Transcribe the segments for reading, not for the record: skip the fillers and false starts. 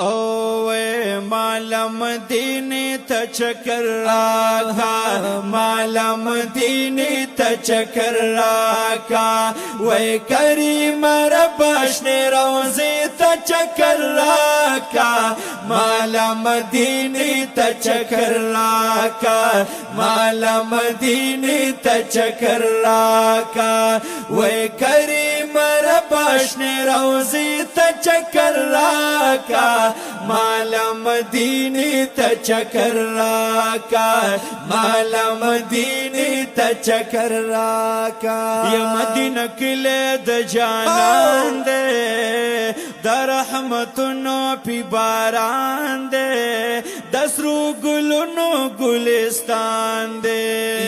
اوے مالا مدینے تا چکر راکا مالا مدینے تا چکر راکا وے کریم رب اشنے روزے تا چکر راکا مالا مدینے تا چکر راکا مالا مدینے تا چکر راکا وے کریم رب اشنے روزے تا چکر راکا مالا مدینے تا چکر راکا مالا مدینے تا چکر راکا یا مدینہ کلے د جانان دے دا رحمتنو پی باران دے دسرو گلنو گلستان دے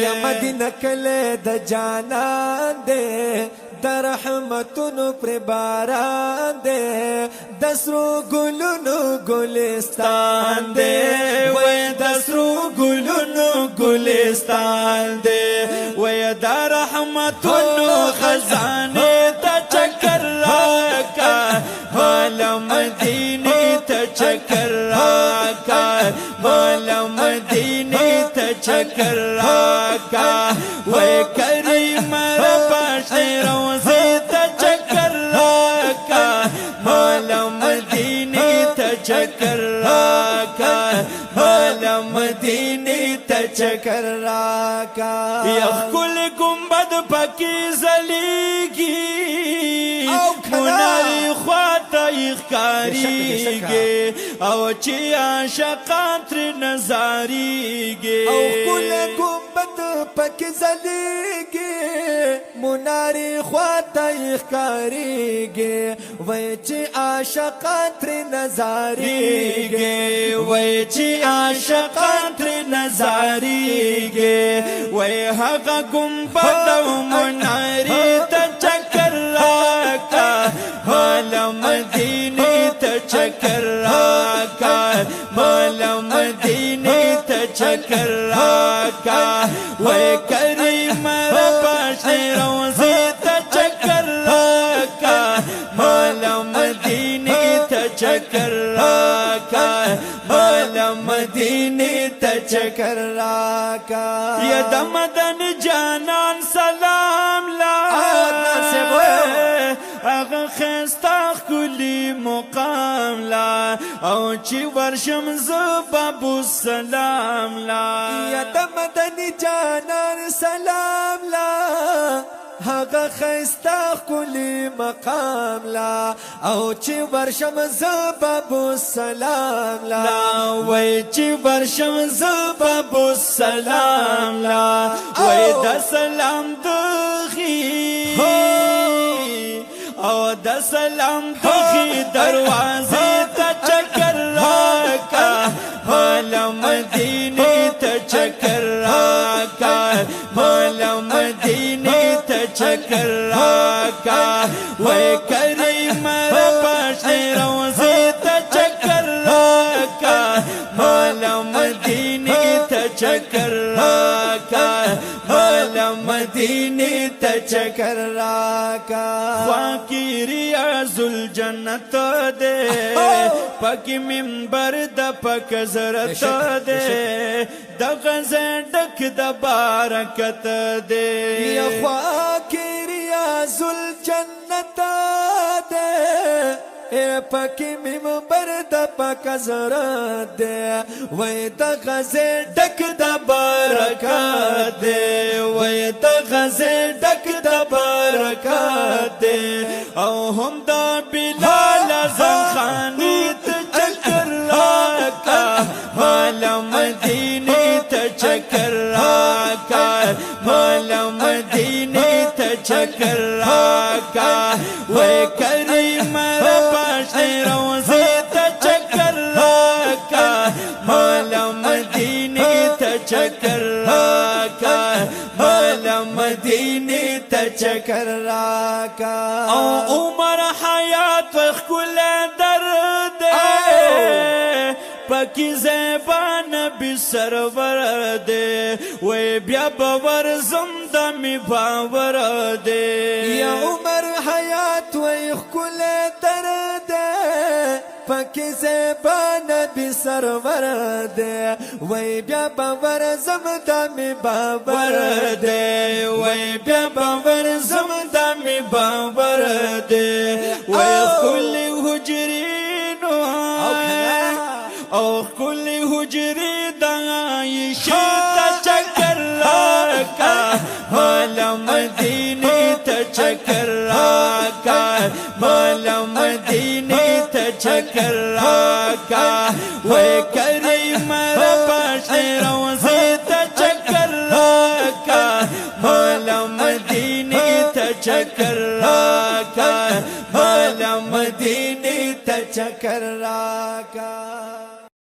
یا مدینہ کلے د جانان دے دا رحمتنو پر باران دے دسرو گلنو گلستان دے وے دسرو گلنو گلستان دے وے دا رحمتنو خزانے تا چکر راکا مالا مدینے تا چکر راکا مالا مدینے تا چکر راکا وے کریم رب اشنے روزے تا چکر راکا مالا مدینے تا چکر راکا مالا مدینے تا چکر راکا یخکل گنبد پکی زلیگی مناری خواتا اخکاریگی او چی عاشقان تر نظاریگی او کل گنبد پک زلیگی مناری خواتا اخکاریگی وی چی عاشقان تر نظاریگی وی چی عاشقان تر نظاریگی وی حقا گنبد و مناری تا چکر راکا مالا مدینے تا چکر راکا مالا مدینے تا چکر راکا وے کریم رب اشنے روزے تا چکر راکا مالا مدینے تا چکر راکا مالا مدینے تا چکر راکا یا دا مدن جانان سلام لا اغا خستا کلی مقام لا او چی ورشم زبابو السلام لا یا دا مدنی جانان سلام لا هغه خستا کلی مقام لا او چی ورشم زبابو السلام لا وی چی ورشم زبابو السلام لا وی دا سلام دخی او دا سلام دخی دروازے تا چکر راکا مالا مدینے تا چکر راکا مالا مدینے تا چکر راکا وے کریم رب اشنے روزے تا چکر راکا مالا مدینے تا چکر راکا مالا مدینے تا چکر راکا خواکی ریاض الجنت دے پاکی منبر دا پاک زرت دے دا غزے ڈک دا بارکت دے یا خواکی ریاض الجنت دے اے پاکی منبر دا پاک زرت دے وی دا غزے ڈک دا بارکت دے وی دا غزے ڈک دا بارکت دے او ہم دا بلال زنخانی تا چکر راکا مالا مدینے تا چکر راکا مالا مدینے تا چکر راکا وے کریم رب اشنے روزے تا چکر راکا مالا مدینے تا چکر راکا مالا مدینے تا چکر راکا او عمر حیات وخ کل درد پاکی زیبان بی سرور دے وی بیا باور زمدمی باور دے یا عمر حیات وی کل درد پکی زیبا نبی سرور دے وی بیا باور زمدا می باور دے وی بیا باور زمدا می باور دے وی کل حجرینو او کل حجری دایشی تا چکر راکا مالا مدینی تا چکر راکا مالا مدینی تا چکر راکا وی کریم رباش روزی تا چکر راکا مالا مدینی تا چکر راکا مالا مدینی تا چکر راکا